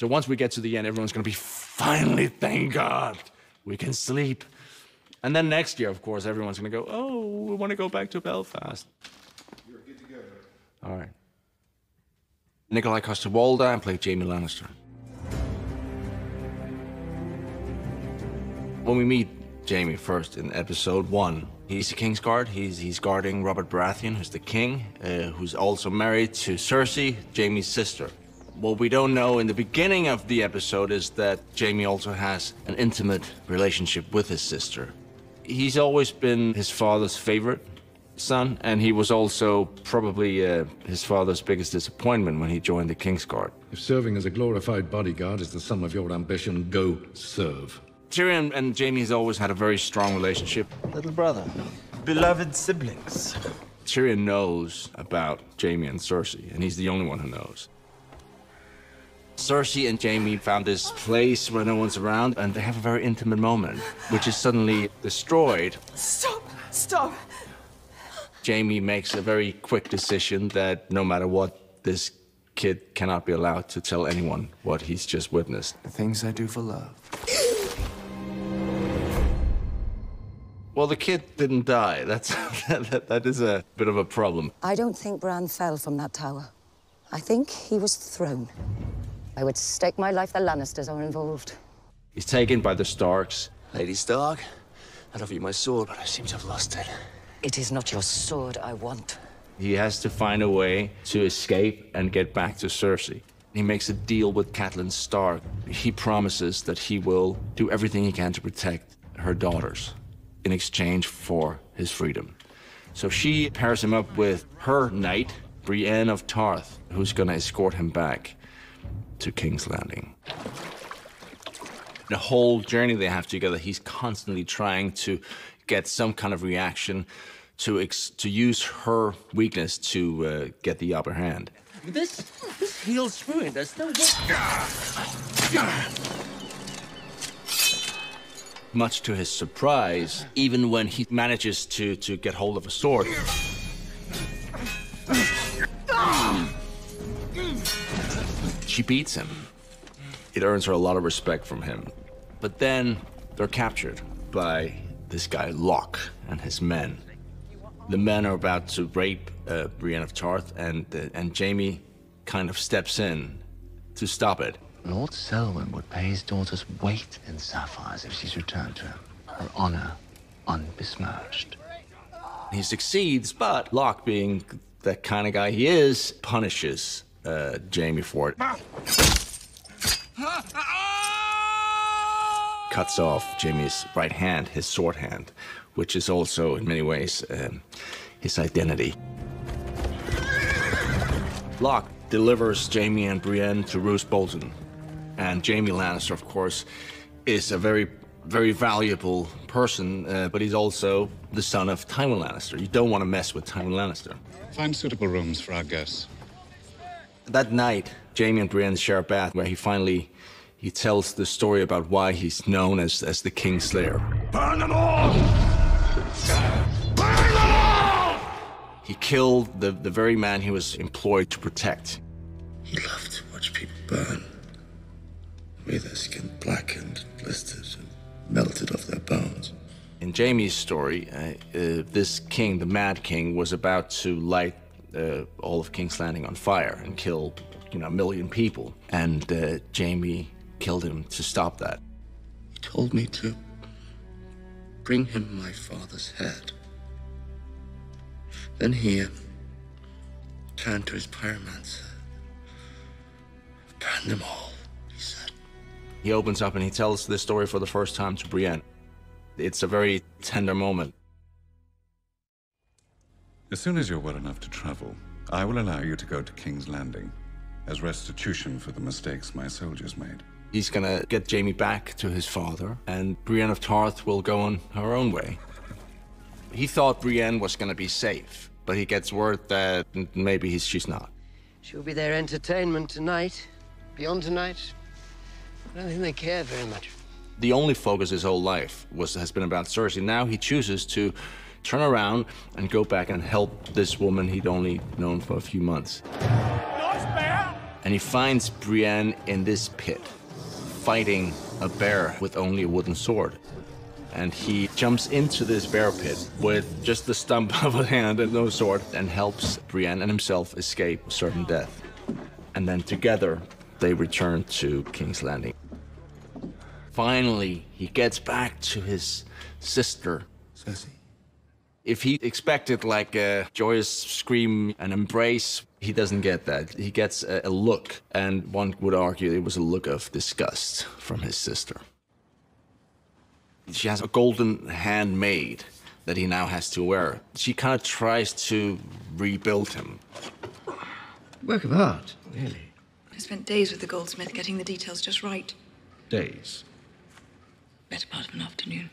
So once we get to the end, everyone's going to be, finally, thank God, we can sleep. And then next year, of course, everyone's going to go, oh, we want to go back to Belfast. You're good to go. All right. Nikolaj comes to Waldau and played Jaime Lannister. When we meet Jaime first in episode 1, he's a Kingsguard. He's guarding Robert Baratheon, who's the king, who's also married to Cersei, Jaime's sister. What we don't know in the beginning of the episode is that Jaime also has an intimate relationship with his sister. He's always been his father's favorite son, and he was also probably his father's biggest disappointment when he joined the Kingsguard. If serving as a glorified bodyguard is the sum of your ambition, go serve. Tyrion and Jaime has always had a very strong relationship. Little brother, beloved siblings. Tyrion knows about Jaime and Cersei, and he's the only one who knows. Cersei and Jaime found this place where no one's around, and they have a very intimate moment, which is suddenly destroyed. Stop! Stop! Jaime makes a very quick decision that no matter what, this kid cannot be allowed to tell anyone what he's just witnessed. The things I do for love. Well, the kid didn't die. That is a bit of a problem. I don't think Bran fell from that tower. I think he was thrown. I would stake my life the Lannisters are involved. He's taken by the Starks. Lady Stark, I'd offer you my sword, but I seem to have lost it. It is not your sword I want. He has to find a way to escape and get back to Cersei. He makes a deal with Catelyn Stark. He promises that he will do everything he can to protect her daughters in exchange for his freedom. So she pairs him up with her knight, Brienne of Tarth, who's gonna escort him back to King's Landing. The whole journey they have together, he's constantly trying to get some kind of reaction to use her weakness to get the upper hand. This heals through it. There's no way. Much to his surprise, even when he manages to get hold of a sword, she beats him. It earns her a lot of respect from him. But then they're captured by this guy, Locke, and his men. The men are about to rape Brienne of Tarth, and Jaime kind of steps in to stop it. Lord Selwyn would pay his daughter's weight in sapphires if she's returned to him. Her honor unbesmirched. He succeeds, but Locke, being the kind of guy he is, punishes Jaime for it. Cuts off Jaime's right hand, his sword hand, which is also, in many ways, his identity. Locke delivers Jaime and Brienne to Roose Bolton. And Jaime Lannister, of course, is a very, very valuable person, but he's also the son of Tywin Lannister. You don't want to mess with Tywin Lannister. Find suitable rooms for our guests. That night, Jaime and Brienne share a bath where he tells the story about why he's known as the Kingslayer. Burn them all! Burn them all! He killed the very man he was employed to protect. He loved to watch people burn. With their skin blackened, blistered, and melted off their bones. In Jaime's story, this king, the Mad King, was about to light all of King's Landing on fire and kill, a million people. And Jaime killed him to stop that. He told me to bring him my father's head. Then he turned to his pyromancer. Burn them all, he said. He opens up and he tells this story for the first time to Brienne. It's a very tender moment. As soon as you're well enough to travel, I will allow you to go to King's Landing as restitution for the mistakes my soldiers made. He's gonna get Jaime back to his father, and Brienne of Tarth will go on her own way. He thought Brienne was gonna be safe, but he gets word that maybe she's not. She'll be their entertainment tonight. Beyond tonight, I don't think they care very much. The only focus his whole life has been about Cersei. Now he chooses to turn around and go back and help this woman he'd only known for a few months. And he finds Brienne in this pit, fighting a bear with only a wooden sword. And he jumps into this bear pit with just the stump of a hand and no sword, and helps Brienne and himself escape certain death. And then together, they return to King's Landing. Finally, he gets back to his sister. Cersei. If he expected like a joyous scream, an embrace, he doesn't get that. He gets a look, and one would argue it was a look of disgust from his sister. She has a golden handmaid that he now has to wear. She kind of tries to rebuild him. Work of art, really. I spent days with the goldsmith getting the details just right. Days. Better part of an afternoon.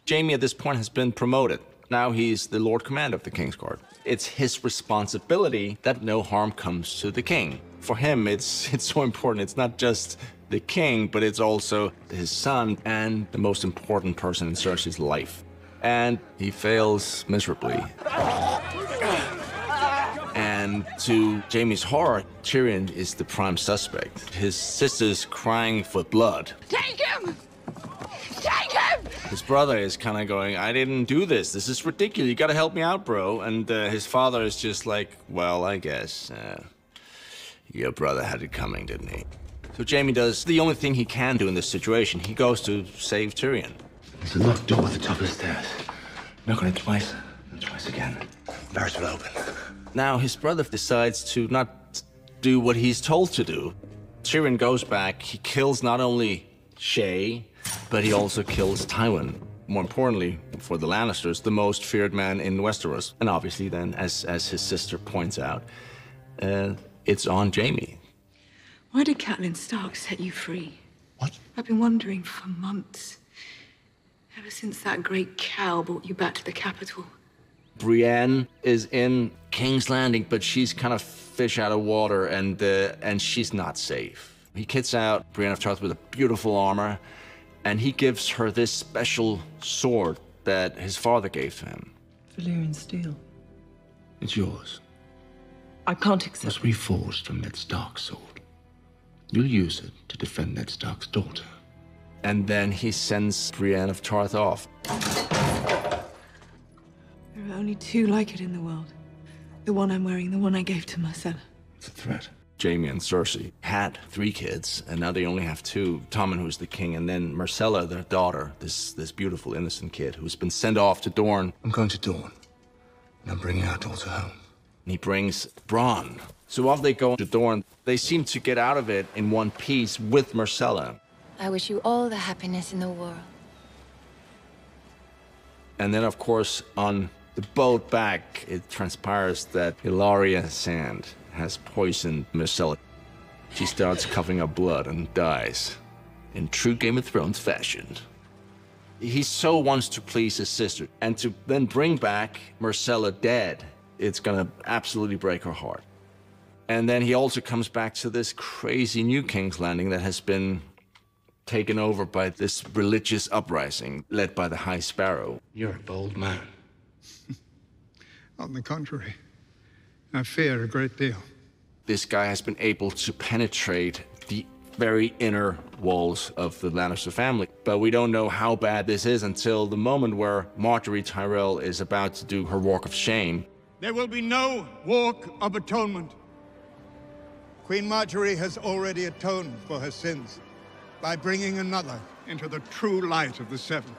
Jaime at this point has been promoted. Now he's the Lord Commander of the Kingsguard. It's his responsibility that no harm comes to the king. For him, it's so important. It's not just the king, but it's also his son and the most important person in Cersei's life. And he fails miserably. And to Jaime's horror, Tyrion is the prime suspect. His sister's crying for blood. Take him! Take him! His brother is kind of going, I didn't do this. This is ridiculous. You gotta help me out, bro. And his father is just like, well, I guess. Your brother had it coming, didn't he? So Jaime does the only thing he can do in this situation. He goes to save Tyrion. There's a locked door at the top of the stairs. Knock on it twice, and twice again. Barracks will open. Now his brother decides to not do what he's told to do. Tyrion goes back. He kills not only Shay, but he also kills Tywin. More importantly, for the Lannisters, the most feared man in Westeros. And obviously then, as his sister points out, it's on Jaime. Why did Catelyn Stark set you free? What? I've been wondering for months. Ever since that great cow brought you back to the capital. Brienne is in King's Landing, but she's kind of fish out of water, and she's not safe. He kits out Brienne of Tarth with a beautiful armor, and he gives her this special sword that his father gave to him. Valyrian steel. It's yours. I can't It accept. was reforged from Ned Stark's sword. You'll use it to defend Ned Stark's daughter. And then he sends Brienne of Tarth off. There are only two like it in the world. The one I'm wearing, the one I gave to Marcella. It's a threat. Jaime and Cersei had 3 kids, and now they only have 2. Tommen, who's the king, and then Marcella, their daughter, this beautiful, innocent kid who's been sent off to Dorne. I'm going to Dorne, and I'm bringing our daughter home. And he brings Bronn. So while they go to Dorne, they seem to get out of it in one piece with Marcella. I wish you all the happiness in the world. And then, of course, on the boat back, it transpires that Hilaria Sand has poisoned Marcella. She starts coughing up blood and dies, in true Game of Thrones fashion. He so wants to please his sister, and to then bring back Marcella dead, it's gonna absolutely break her heart. And then he also comes back to this crazy new King's Landing that has been taken over by this religious uprising led by the High Sparrow. You're a bold man. On the contrary, I fear a great deal. This guy has been able to penetrate the very inner walls of the Lannister family. But we don't know how bad this is until the moment where Marjorie Tyrell is about to do her walk of shame. There will be no walk of atonement. Queen Marjorie has already atoned for her sins by bringing another into the true light of the Seven.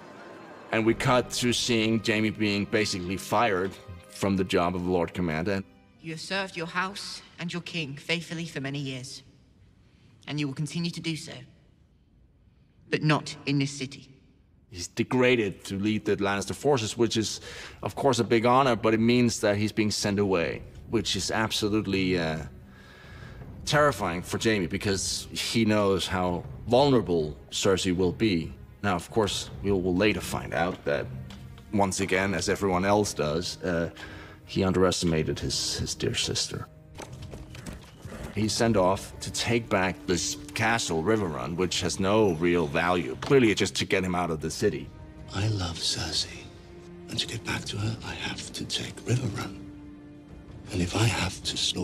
And we cut to seeing Jaime being basically fired from the job of Lord Commander. You have served your house and your king faithfully for many years, and you will continue to do so, but not in this city. He's degraded to lead the Lannister forces, which is, of course, a big honor, but it means that he's being sent away, which is absolutely terrifying for Jaime, because he knows how vulnerable Cersei will be. Now, of course, we'll later find out that, once again, as everyone else does, he underestimated his dear sister. He's sent off to take back this castle, Riverrun, which has no real value. Clearly, it's just to get him out of the city. I love Cersei, and to get back to her, I have to take Riverrun. And if I have to slaughter